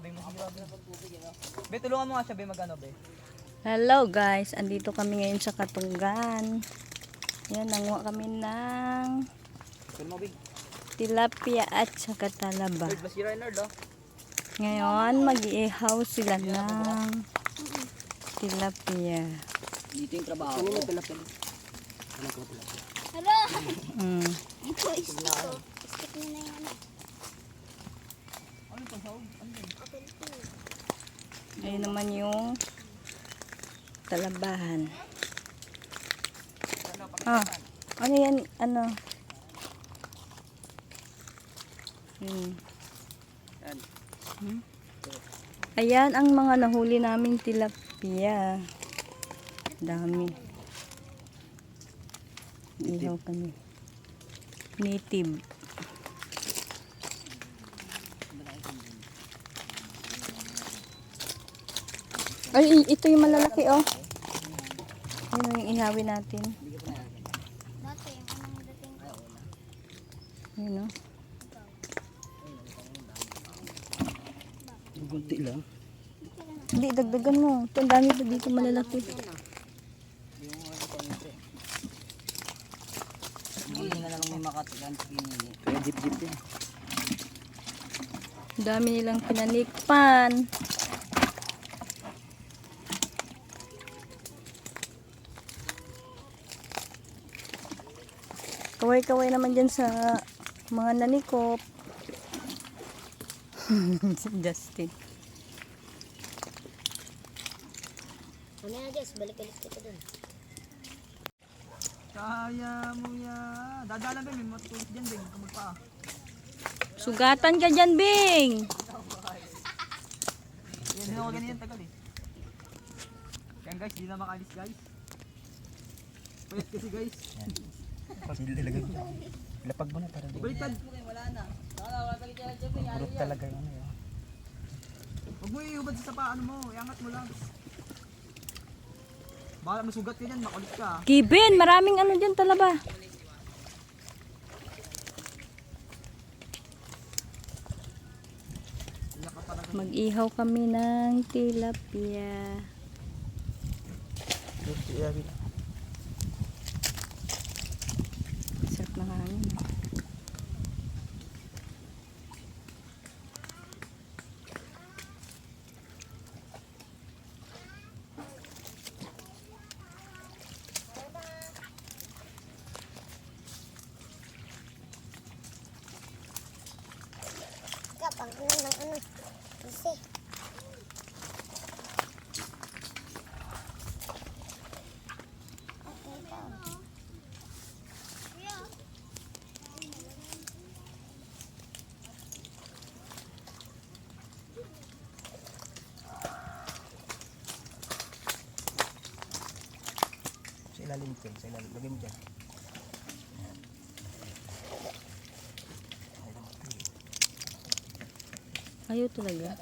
be. Masira, be. Be, tulungan mo nga siya, be. Mag-ano, be. Hello guys, andito kami ngayon sa Katunggan. Yan, nanguha kami ng Tulungan mo, be. tilapia at saka talaba. Nerd, masira yung nerd, oh. Ngayon, mag-iihaw sila ng tilapia. Dito yung trabaho. Ano mo tilapia? Ano ko tilapia? Hala! Mm. Ito, stick ko. Stick mo na yung ano. Ano ito? Sahog? Ano yun? Open to. Ayun naman yung talabahan. Ah, ano yan? Ano? Yan. Ayan ang mga nahuli naming tilapia. Dami. Ihaw kami. Native. Ay, ito yung malalaki, oh. Ayun yung ihawin natin. Dati, yung unang dating ko. Ayun, oh. Gunti lang. Hindi, dagdagan mo. Ito, ang dami pa dito malalaki. Hindi nga lang may makatigan. Kaya jeep-jeep yan. Ang dami nilang pinanikpan. Kaway-kaway naman dyan sa mga nanikop. Si Justin. Ano na, Jess? Balik-balik kita dun. Kaya mo yan. Dadala, be. May matutulog dyan, be. Kamag pa. Sugatan ka dyan, Bing! Yan, hindi ako ganyan tagal, eh. Yan, guys. Hindi na makalis, guys. Pwede kasi, guys. Sila talaga. Lapag mo na para di. Baliktad. Wala na. Group talaga yung ano yun. Huwag mo iubad sa paano mo. Iangat mo lang. Baka masugat ka dyan. Makulit ka. Kibin, maraming ano dyan talaba. Iyak ka talaga. Mag-ihaw kami ng tilapia. Sarap ng hangin. Kapag ano ng ano. Kasi. Okay pa. Sa ilalim ito. Sa ilalim. Lagay mo dyan. Ayaw talaga.